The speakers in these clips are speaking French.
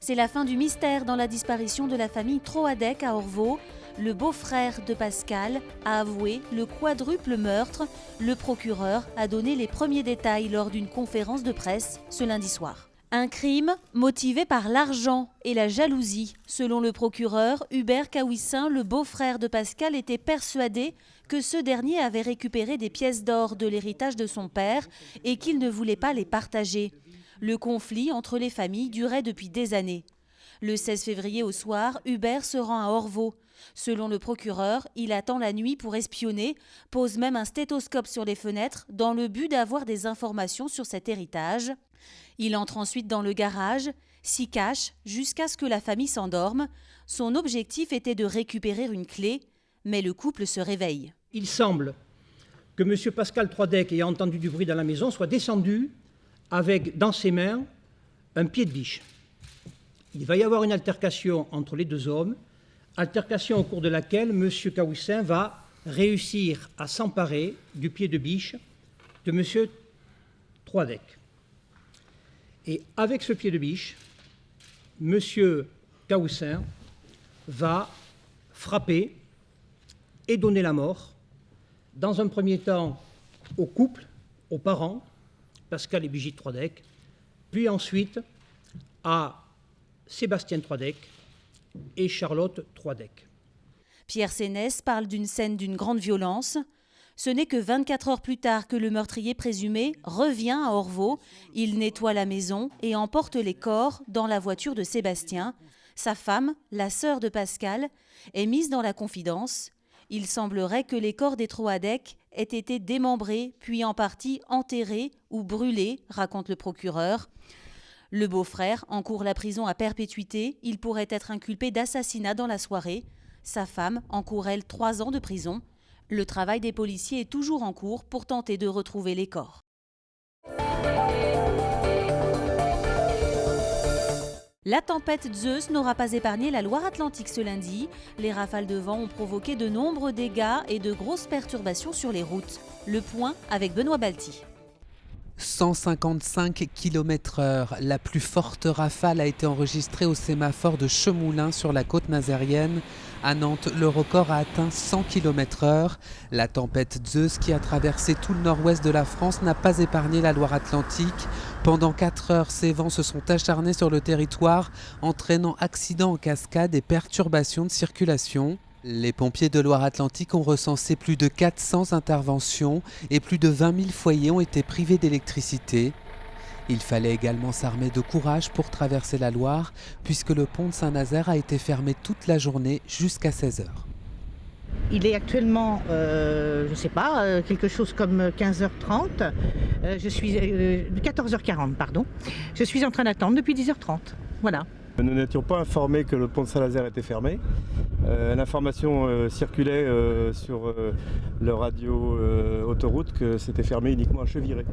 C'est la fin du mystère dans la disparition de la famille Troadec à Orvault. Le beau-frère de Pascal a avoué le quadruple meurtre. Le procureur a donné les premiers détails lors d'une conférence de presse ce lundi soir. Un crime motivé par l'argent et la jalousie. Selon le procureur, Hubert Kawissin, le beau-frère de Pascal, était persuadé que ce dernier avait récupéré des pièces d'or de l'héritage de son père et qu'il ne voulait pas les partager. Le conflit entre les familles durait depuis des années. Le 16 février au soir, Hubert se rend à Orvault. Selon le procureur, il attend la nuit pour espionner, pose même un stéthoscope sur les fenêtres dans le but d'avoir des informations sur cet héritage. Il entre ensuite dans le garage, s'y cache jusqu'à ce que la famille s'endorme. Son objectif était de récupérer une clé, mais le couple se réveille. Il semble que M. Pascal Troadec, ayant entendu du bruit dans la maison, soit descendu avec dans ses mains un pied de biche. Il va y avoir une altercation entre les deux hommes, altercation au cours de laquelle M. Kawissin va réussir à s'emparer du pied de biche de M. Troadec. Et avec ce pied de biche, M. Kawissin va frapper et donner la mort, dans un premier temps au couple, aux parents, Pascal et Brigitte Troadec, puis ensuite à Sébastien Troadec et Charlotte Troadec. Pierre Sénès parle d'une scène d'une grande violence. Ce n'est que 24 heures plus tard que le meurtrier présumé revient à Orvault. Il nettoie la maison et emporte les corps dans la voiture de Sébastien. Sa femme, la sœur de Pascal, est mise dans la confidence. Il semblerait que les corps des Troadec aient été démembrés, puis en partie enterrés ou brûlés, raconte le procureur. Le beau-frère encourt la prison à perpétuité. Il pourrait être inculpé d'assassinat dans la soirée. Sa femme encourt, elle, 3 ans de prison. Le travail des policiers est toujours en cours pour tenter de retrouver les corps. La tempête Zeus n'aura pas épargné la Loire-Atlantique ce lundi. Les rafales de vent ont provoqué de nombreux dégâts et de grosses perturbations sur les routes. Le point avec Benoît Balti. 155 km/h. La plus forte rafale a été enregistrée au sémaphore de Chemoulin sur la côte nazérienne. À Nantes, le record a atteint 100 km/h. La tempête Zeus, qui a traversé tout le nord-ouest de la France, n'a pas épargné la Loire-Atlantique. Pendant 4 heures, ces vents se sont acharnés sur le territoire, entraînant accidents en cascade et perturbations de circulation. Les pompiers de Loire-Atlantique ont recensé plus de 400 interventions et plus de 20 000 foyers ont été privés d'électricité. Il fallait également s'armer de courage pour traverser la Loire, puisque le pont de Saint-Nazaire a été fermé toute la journée jusqu'à 16h. Il est actuellement, quelque chose comme 15h30. 14h40, pardon. Je suis en train d'attendre depuis 10h30. Voilà. Nous n'étions pas informés que le pont de Saint-Nazaire était fermé. L'information circulait sur le radio autoroute que c'était fermé uniquement à Cheviré.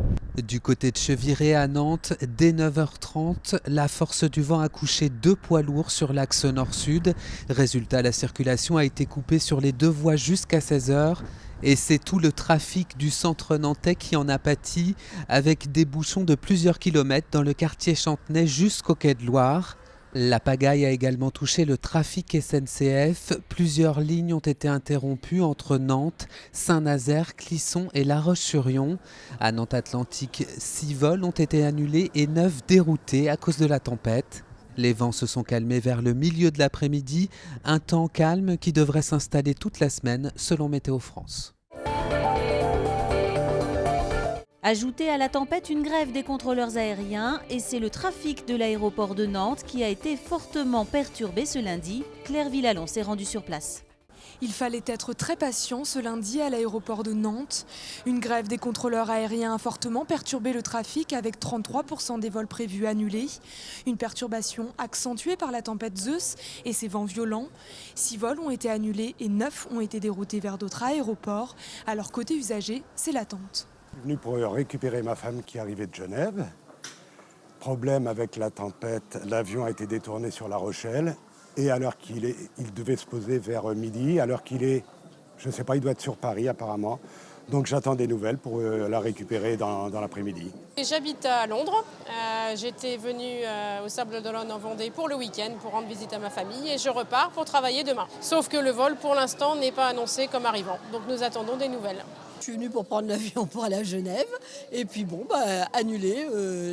Du côté de Cheviré à Nantes, dès 9h30, la force du vent a couché 2 poids lourds sur l'axe nord-sud. Résultat, la circulation a été coupée sur les 2 voies jusqu'à 16h. Et c'est tout le trafic du centre nantais qui en a pâti, avec des bouchons de plusieurs kilomètres dans le quartier Chantenay jusqu'au quai de Loire. La pagaille a également touché le trafic SNCF. Plusieurs lignes ont été interrompues entre Nantes, Saint-Nazaire, Clisson et La Roche-sur-Yon. À Nantes Atlantique, 6 vols ont été annulés et 9 déroutés à cause de la tempête. Les vents se sont calmés vers le milieu de l'après-midi, un temps calme qui devrait s'installer toute la semaine selon Météo France. Ajoutez à la tempête une grève des contrôleurs aériens et c'est le trafic de l'aéroport de Nantes qui a été fortement perturbé ce lundi. Claire Villalon s'est rendue sur place. Il fallait être très patient ce lundi à l'aéroport de Nantes. Une grève des contrôleurs aériens a fortement perturbé le trafic avec 33% des vols prévus annulés. Une perturbation accentuée par la tempête Zeus et ses vents violents. 6 vols ont été annulés et 9 ont été déroutés vers d'autres aéroports. Alors côté usagers, c'est l'attente. Je suis venu pour récupérer ma femme qui arrivait de Genève. Problème avec la tempête, l'avion a été détourné sur La Rochelle. Et à l'heure qu'il est, il devait se poser vers midi. À l'heure qu'il est, je ne sais pas, il doit être sur Paris apparemment. Donc j'attends des nouvelles pour la récupérer dans l'après-midi. J'habite à Londres. J'étais venue au Sable d'Olonne en Vendée pour le week-end pour rendre visite à ma famille et je repars pour travailler demain. Sauf que le vol pour l'instant n'est pas annoncé comme arrivant. Donc nous attendons des nouvelles. Je suis venue pour prendre l'avion pour aller à Genève et puis annulé,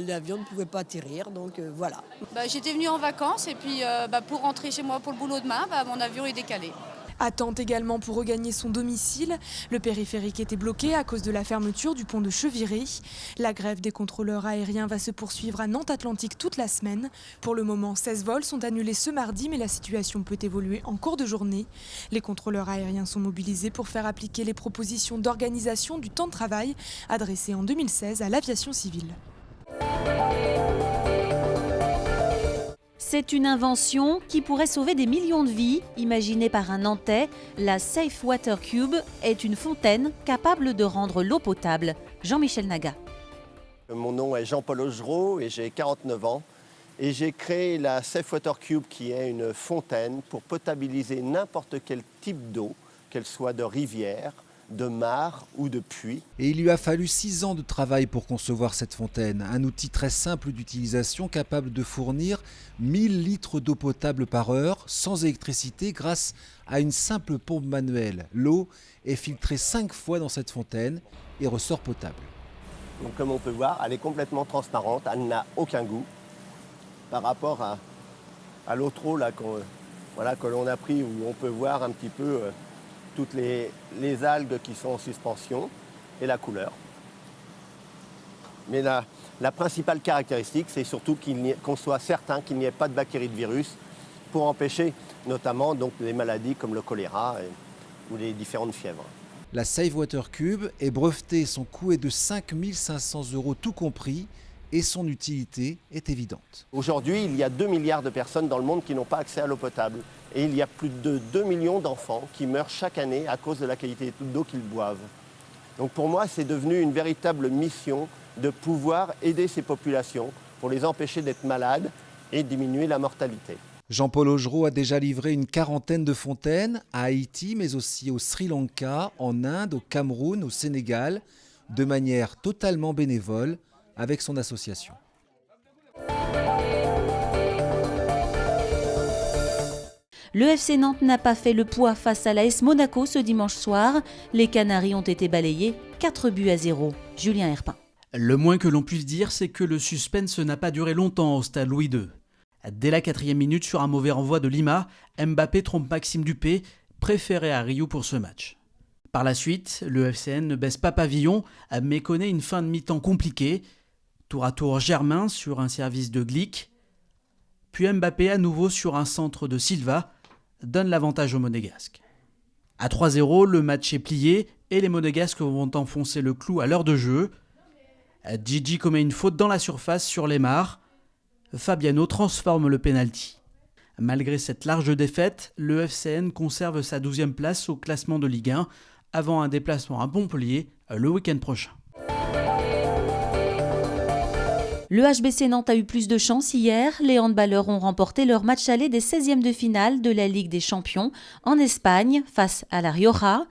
l'avion ne pouvait pas atterrir, donc voilà. J'étais venue en vacances et puis pour rentrer chez moi pour le boulot demain, mon avion est décalé. Attente également pour regagner son domicile. Le périphérique était bloqué à cause de la fermeture du pont de Cheviré. La grève des contrôleurs aériens va se poursuivre à Nantes-Atlantique toute la semaine. Pour le moment, 16 vols sont annulés ce mardi, mais la situation peut évoluer en cours de journée. Les contrôleurs aériens sont mobilisés pour faire appliquer les propositions d'organisation du temps de travail adressées en 2016 à l'aviation civile. C'est une invention qui pourrait sauver des millions de vies. Imaginée par un Nantais, la Safe Water Cube est une fontaine capable de rendre l'eau potable. Jean-Michel Naga. Mon nom est Jean-Paul Augereau et j'ai 49 ans. Et j'ai créé la Safe Water Cube qui est une fontaine pour potabiliser n'importe quel type d'eau, qu'elle soit de rivière, de mare ou de puits. Et il lui a fallu 6 ans de travail pour concevoir cette fontaine, un outil très simple d'utilisation capable de fournir 1000 litres d'eau potable par heure sans électricité grâce à une simple pompe manuelle. L'eau est filtrée 5 fois dans cette fontaine et ressort potable. Donc comme on peut voir, elle est complètement transparente, elle n'a aucun goût par rapport à l'autre eau là, que l'on a pris où on peut voir un petit peu toutes les algues qui sont en suspension et la couleur. Mais la principale caractéristique, c'est surtout qu'on soit certain qu'il n'y ait pas de bactéries de virus pour empêcher notamment donc, des maladies comme le choléra ou les différentes fièvres. La Safe Water Cube est brevetée, son coût est de 5 500 € tout compris et son utilité est évidente. Aujourd'hui, il y a 2 milliards de personnes dans le monde qui n'ont pas accès à l'eau potable. Et il y a plus de 2 millions d'enfants qui meurent chaque année à cause de la qualité d'eau qu'ils boivent. Donc pour moi, c'est devenu une véritable mission de pouvoir aider ces populations pour les empêcher d'être malades et diminuer la mortalité. Jean-Paul Augereau a déjà livré une quarantaine de fontaines à Haïti, mais aussi au Sri Lanka, en Inde, au Cameroun, au Sénégal, de manière totalement bénévole avec son association. Le FC Nantes n'a pas fait le poids face à l'AS Monaco ce dimanche soir. Les Canaries ont été balayés 4-0. Julien Herpin. Le moins que l'on puisse dire, c'est que le suspense n'a pas duré longtemps au stade Louis II. Dès la 4e minute, sur un mauvais renvoi de Lima, Mbappé trompe Maxime Dupé, préféré à Rio pour ce match. Par la suite, le FCN ne baisse pas pavillon, mais connaît une fin de mi-temps compliquée. Tour à tour Germain sur un service de Glick, puis Mbappé à nouveau sur un centre de Silva, donne l'avantage aux Monégasques. À 3-0, le match est plié et les Monégasques vont enfoncer le clou à l'heure de jeu. Gigi commet une faute dans la surface sur Lemar. Fabiano transforme le pénalty. Malgré cette large défaite, le FCN conserve sa 12e place au classement de Ligue 1 avant un déplacement à Montpellier le week-end prochain. Le HBC Nantes a eu plus de chance hier. Les handballeurs ont remporté leur match aller des 16e de finale de la Ligue des Champions en Espagne face à la Rioja.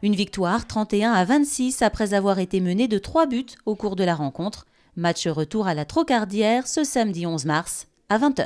Une victoire 31-26 après avoir été menée de 3 buts au cours de la rencontre. Match retour à la Trocardière ce samedi 11 mars à 20h.